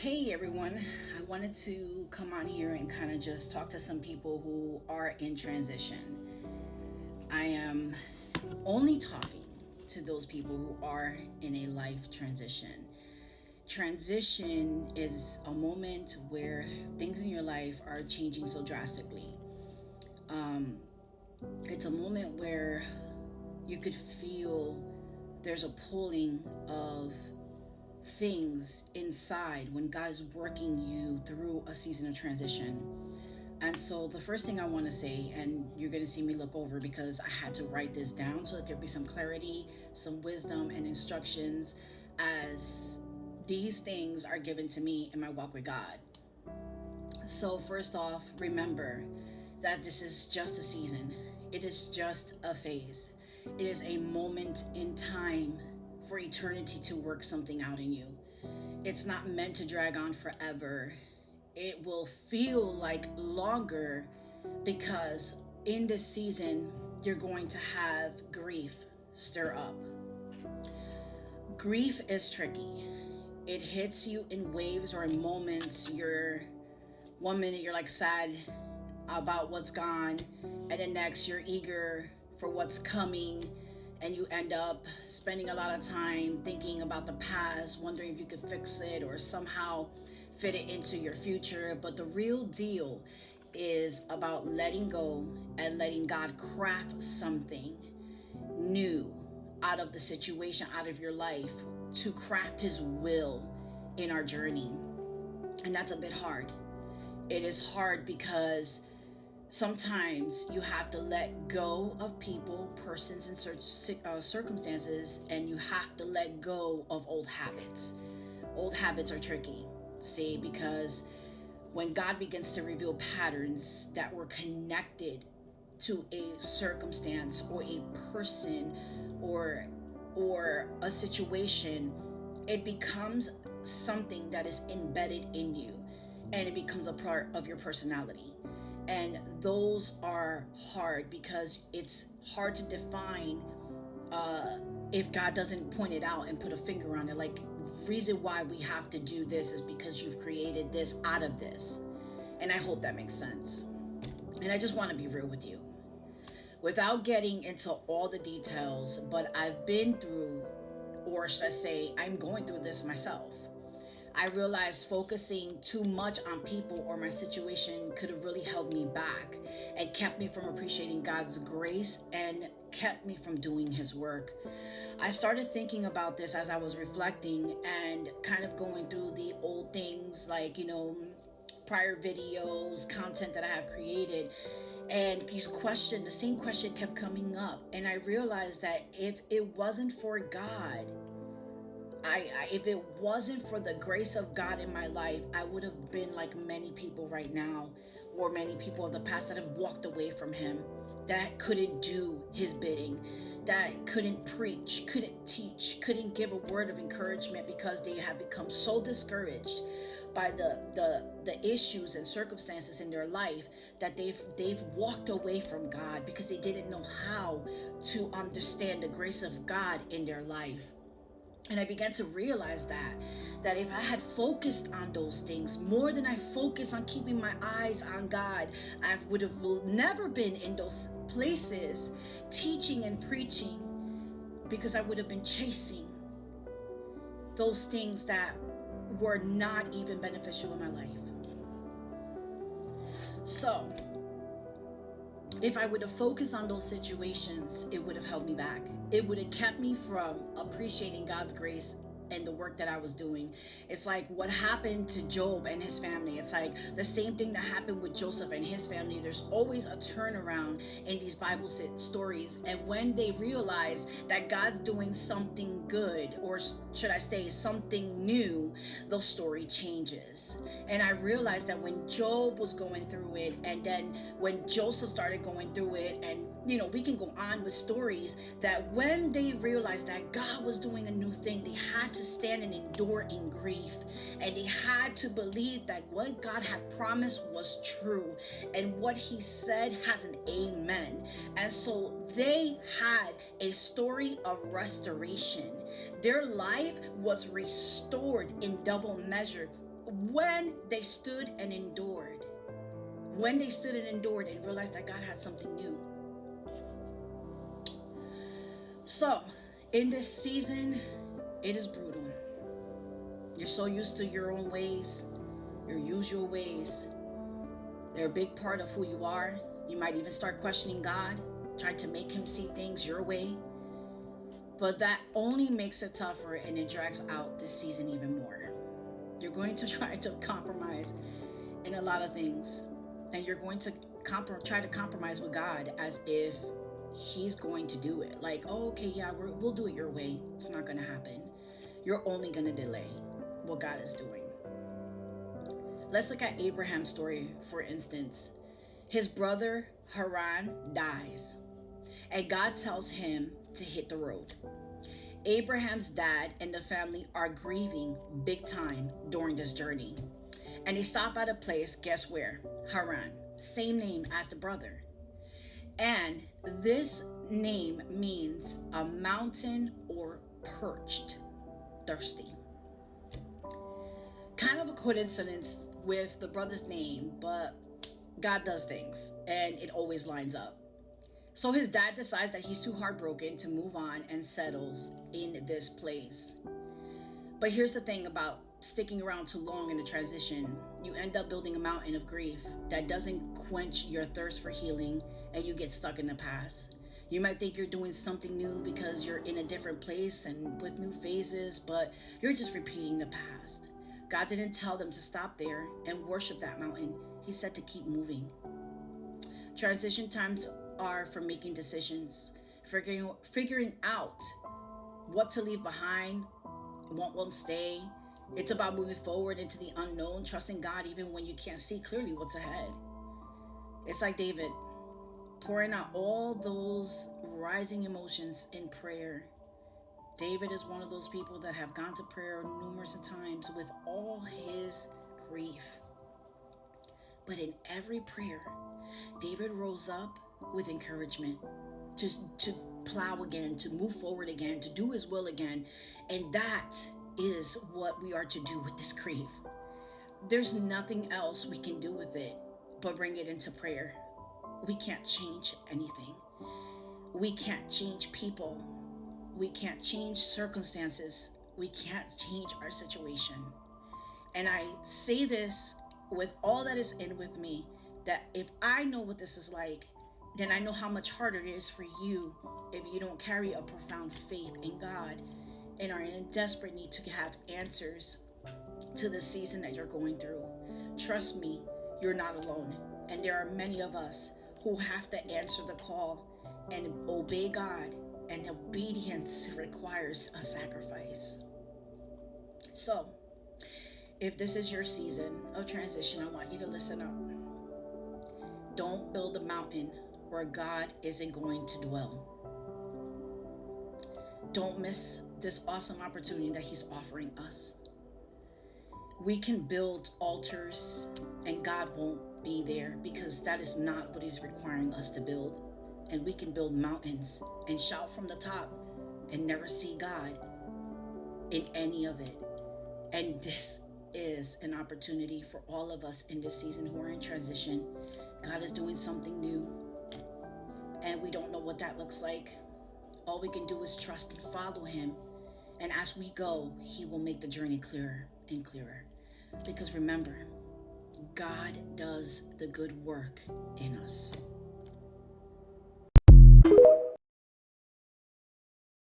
Hey everyone, I wanted to come on here and kind of just talk to some people who are in transition. I am only talking to those people who are in a life transition. Transition is a moment where things in your life are changing so drastically. It's a moment where you could feel there's a pulling of things inside when God is working you through a season of transition. And so the first thing I want to say, and you're going to see me look over because I had to write this down so that there'd be some clarity, some wisdom, and instructions as these things are given to me in my walk with God. So, first off, remember that this is just a season, it is just a phase, it is a moment in time for eternity to work something out in you. It's not meant to drag on forever. It will feel like longer because in this season, you're going to have grief stir up. Grief is tricky. It hits you in waves or in moments. You're 1 minute you're like sad about what's gone, and the next you're eager for what's coming, and you end up spending a lot of time thinking about the past, wondering if you could fix it or somehow fit it into your future. But the real deal is about letting go and letting God craft something new out of the situation, out of your life, to craft His will in our journey. And that's a bit hard. It is hard because sometimes you have to let go of people, persons, and circumstances, and you have to let go of old habits. Old habits are tricky, see, because when God begins to reveal patterns that were connected to a circumstance or a person or a situation, it becomes something that is embedded in you, and it becomes a part of your personality. And those are hard because it's hard to define if God doesn't point it out and put a finger on it. Like, reason why we have to do this is because you've created this out of this. And I hope that makes sense. And I just want to be real with you without getting into all the details, but I've been through, or should I say, I'm going through this myself. I realized focusing too much on people or my situation could have really held me back and kept me from appreciating God's grace and kept me from doing His work. I started thinking about this as I was reflecting and kind of going through the old things, like, prior videos, content that I have created. And the same question kept coming up. And I realized that if it wasn't for God, if it wasn't for the grace of God in my life, I would have been like many people right now, or many people of the past that have walked away from Him, that couldn't do His bidding, that couldn't preach, couldn't teach, couldn't give a word of encouragement because they have become so discouraged by the issues and circumstances in their life that they've walked away from God because they didn't know how to understand the grace of God in their life. And I began to realize that if I had focused on those things more than I focused on keeping my eyes on God, I would have never been in those places teaching and preaching, because I would have been chasing those things that were not even beneficial in my life. So if I would have focused on those situations, it would have held me back. It would have kept me from appreciating God's grace and the work that I was doing. It's like what happened to Job and his family. It's like the same thing that happened with Joseph and his family. There's always a turnaround in these Bible stories. And when they realize that God's doing something good, or should I say something new, the story changes. And I realized that when Job was going through it, and then when Joseph started going through it, and we can go on with stories, that when they realized that God was doing a new thing, they had to stand and endure in grief, and they had to believe that what God had promised was true, and what He said has an amen. And so they had a story of restoration. Their life was restored in double measure when they stood and endured, when they stood and endured and realized that God had something new. So, in this season, it is brutal. You're so used to your own ways, your usual ways. They're a big part of who you are. You might even start questioning God, trying to make him see things your way. But that only makes it tougher, and it drags out this season even more. You're going to try to compromise in a lot of things. And you're going to try to compromise with God as if he's going to do it. Like, oh, okay, yeah, we'll do it your way. It's not going to happen. You're only going to delay what God is doing. Let's look at Abraham's story, for instance. His brother Haran dies, and God tells him to hit the road. Abraham's dad and the family are grieving big time during this journey. And they stop at a place, guess where? Haran, same name as the brother. And this name means a mountain or perched, thirsty. Kind of a coincidence with the brother's name, but God does things and it always lines up. So his dad decides that he's too heartbroken to move on and settles in this place. But here's the thing about sticking around too long in the transition. You end up building a mountain of grief that doesn't quench your thirst for healing, and you get stuck in the past. You might think you're doing something new because you're in a different place and with new phases, but you're just repeating the past. God didn't tell them to stop there and worship that mountain. He said to keep moving. Transition times are for making decisions, figuring out what to leave behind, what won't stay. It's about moving forward into the unknown, trusting God even when you can't see clearly what's ahead. It's like David, pouring out all those rising emotions in prayer. David is one of those people that have gone to prayer numerous times with all his grief. But in every prayer, David rose up with encouragement to plow again, to move forward again, to do his will again. And that is what we are to do with this grief. There's nothing else we can do with it but bring it into prayer. We can't change anything. We can't change people. We can't change circumstances. We can't change our situation. And I say this with all that is in with me, that if I know what this is like, then I know how much harder it is for you if you don't carry a profound faith in God and are in desperate need to have answers to the season that you're going through. Trust me, you're not alone. And there are many of us who have to answer the call and obey God, and obedience requires a sacrifice. So, if this is your season of transition, I want you to listen up. Don't build a mountain where God isn't going to dwell. Don't miss this awesome opportunity that he's offering us. We can build altars and God won't be there, because that is not what he's requiring us to build. And we can build mountains and shout from the top and never see God in any of it. And this is an opportunity for all of us in this season who are in transition. God is doing something new, and we don't know what that looks like. All we can do is trust and follow him. And as we go, he will make the journey clearer and clearer. Because remember, God does the good work in us.